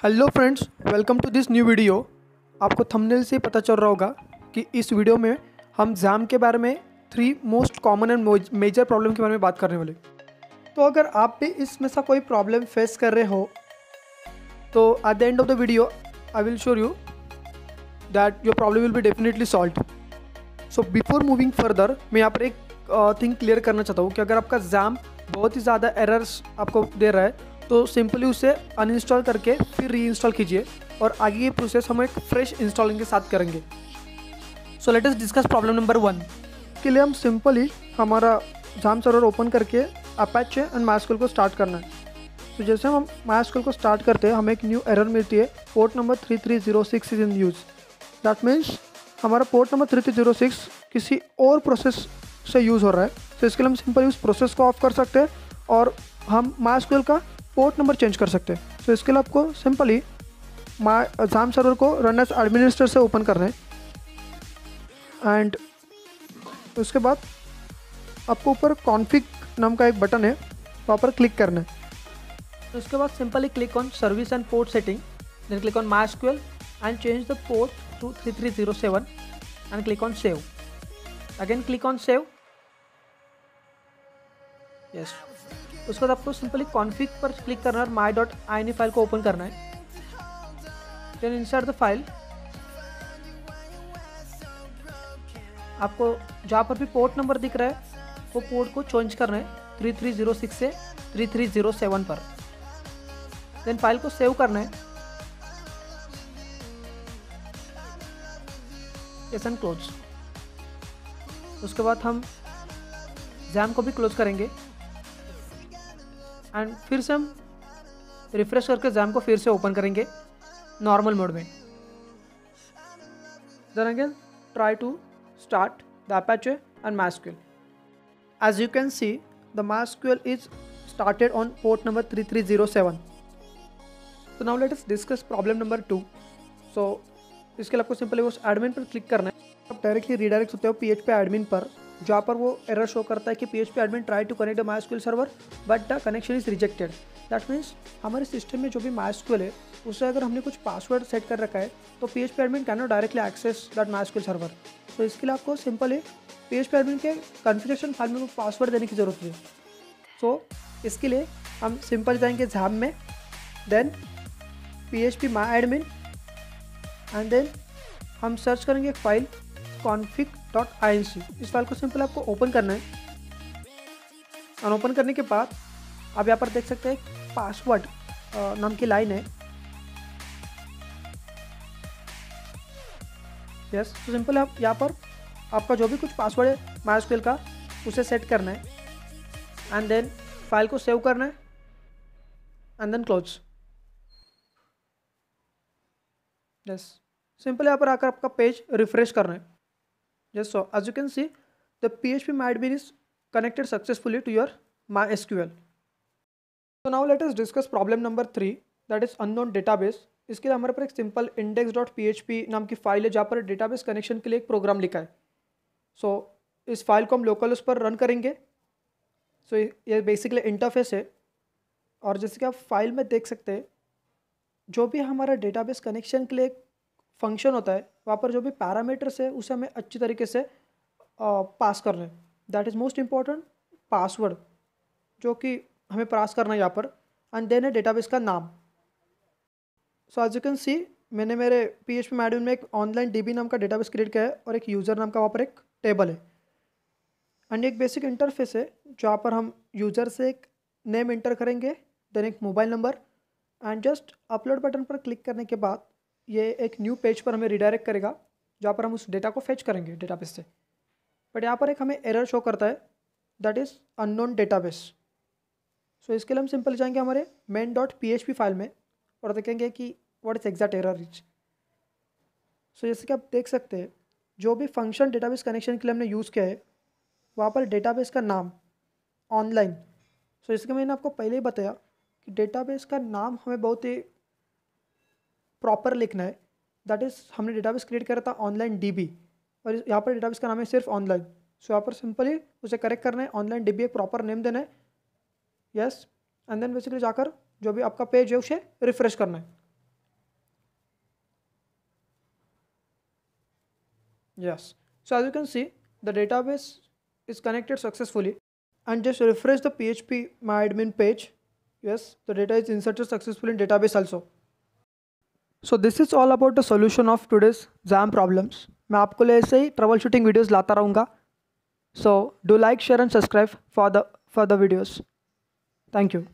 Hello friends, welcome to this new video. आपको thumbnail से पता चल रहा होगा कि इस वीडियो में हम जैम के बारे में 3 most common and major problem के बारे में बात करने वाले। तो अगर आप भी इसमें से कोई प्रॉब्लम फेस कर रहे हो तो at the end of the video I will show you that your problem will be definitely solve. So before moving further मैं यहाँ पर एक थिंग क्लियर करना चाहता हूँ कि अगर आपका जैम बहुत ही ज़्यादा एरर्स आपको दे रहा है तो सिंपली उसे अनइंस्टॉल करके फिर रीइंस्टॉल कीजिए और आगे की प्रोसेस हम एक फ्रेश इंस्टॉलिंग के साथ करेंगे। So let us discuss problem number 1 के लिए हम सिंपली हमारा जैम सर्वर ओपन करके अपैचे एंड माइस्क्यूएल को स्टार्ट करना है। तो जैसे हम माइस्क्यूएल को स्टार्ट करते हैं हमें एक न्यू एरर मिलती है, port number 3306 is in use. That means हमारा पोर्ट नंबर 3306 किसी और प्रोसेस से यूज़ हो रहा है। तो इसके लिए हम सिंपली उस प्रोसेस को ऑफ कर सकते हैं और हम माइस्क्यूएल का पोर्ट नंबर चेंज कर सकते हैं। तो इसके लिए आपको सिंपली जैम सर्वर को रन एज एडमिनिस्ट्रेटर से ओपन करना है एंड उसके बाद आपको ऊपर कॉन्फिग नाम का एक बटन है, वहाँ पर क्लिक करना है। तो उसके बाद simply click on service and port setting, then click on MySQL and change the port to 3307 and click on save. Again click on save. Yes, उसके बाद आपको सिंपली कॉन्फिग पर क्लिक करना है और my.ini फाइल को ओपन करना है। देन इनसाइड द फाइल आपको जहाँ पर भी पोर्ट नंबर दिख रहा है वो पोर्ट को चेंज करना है 3306 से 3307 पर। देन फाइल को सेव करना है, यस एंड क्लोज। उसके बाद हम जैम को भी क्लोज करेंगे एंड फिर से हम रिफ्रेश करके जैम को फिर से ओपन करेंगे नॉर्मल मोड में। Then again try to start the Apache and MySQL. As you can see the MySQL is started on port number 3307। तो now let us discuss problem number 2। So इसके लिए आपको simply उस admin पर click करना है। आप डायरेक्टली रीडायरेक्ट होते हो PHP एडमिन पर, जहाँ पर वो एरर शो करता है कि PHP admin try to connect the MySQL server but the connection is rejected. That means हमारे सिस्टम में जो भी माइस्क्यूएल है उससे अगर हमने कुछ पासवर्ड सेट कर रखा है तो PHP admin can not directly access that MySQL server. तो इसके लिए आपको सिंपली PHP एडमिन के कॉन्फ़िगरेशन फाइल में पासवर्ड देने की ज़रूरत है। सो इसके लिए हम सिंपल जाएंगे जैम में, then PHP my admin and then हम सर्च करेंगे एक फाइल config.inc। इस फाइल को सिंपल आपको ओपन करना है और ओपन करने के बाद आप यहाँ पर देख सकते हैं पासवर्ड नाम की लाइन है। यस, तो सिंपल आप यहाँ पर आपका जो भी कुछ पासवर्ड है माइस्क्यूएल का उसे सेट करना है एंड देन फाइल को सेव करना है and then close. Yes, simple यहाँ पर आकर आपका पेज रिफ्रेश करना है। Yes, so as you can see, the PHP MyAdmin is connected successfully to your MySQL. So now let us discuss problem number 3, that is unknown database. इसके लिए हमारे पर एक सिंपल index.php नाम की फाइल है जहाँ पर डेटाबेस कनेक्शन के लिए एक प्रोग्राम लिखा है। सो इस फाइल को हम लोकल उस पर रन करेंगे। सो ये बेसिकली इंटरफेस है और जैसे कि आप फाइल में देख सकते हैं जो भी हमारा डेटाबेस कनेक्शन के लिए एक फंक्शन होता है वहाँ पर जो भी पैरामीटर्स है उसे हमें अच्छी तरीके से पास करना है। That is most important password जो कि हमें पास करना है यहाँ पर, एंड देन है डेटाबेस का नाम। So as you can see मैंने मेरे PHP MyAdmin में एक ऑनलाइन DB नाम का डेटाबेस क्रिएट किया है और एक यूज़र नाम का वहाँ पर एक टेबल है एंड एक बेसिक इंटरफेस है जहाँ पर हम यूज़र से एक नेम इंटर करेंगे, देन एक mobile number and just upload button पर क्लिक करने के बाद ये एक न्यू पेज पर हमें रिडायरेक्ट करेगा जहाँ पर हम उस डेटा को फेच करेंगे डेटाबेस से। बट यहाँ पर एक हमें एरर शो करता है, दैट इज़ अननोन डेटाबेस। सो इसके लिए हम सिंपल जाएंगे हमारे main.php फाइल में और देखेंगे कि what is exact error is. So जैसे कि आप देख सकते हैं जो भी फंक्शन डेटाबेस कनेक्शन के लिए हमने यूज़ किया है वहाँ पर डेटाबेस का नाम ऑनलाइन। सो जैसे कि मैंने आपको पहले ही बताया कि डेटाबेस का नाम हमें बहुत ही प्रॉपर लिखना है। दैट इज़ हमने डेटाबेस क्रिएट करा था ऑनलाइन DB और यहाँ पर डेटाबेस का नाम है सिर्फ ऑनलाइन। सो यहाँ पर सिंपली उसे करेक्ट करना है, ऑनलाइन DB एक प्रॉपर नेम देना है। यस, एंड देन बेसिकली जाकर जो भी आपका पेज है उसे रिफ्रेश करना है। Yes. So as you can see, the database is connected successfully, and just refresh the PHP MyAdmin page. Yes, the data is inserted successfully in database also. So this is all about the solution of today's exam problems. मैं आपको लिए ऐसे ही trouble shooting videos लाता रहूँगा. So do like, share and subscribe for the videos. Thank you.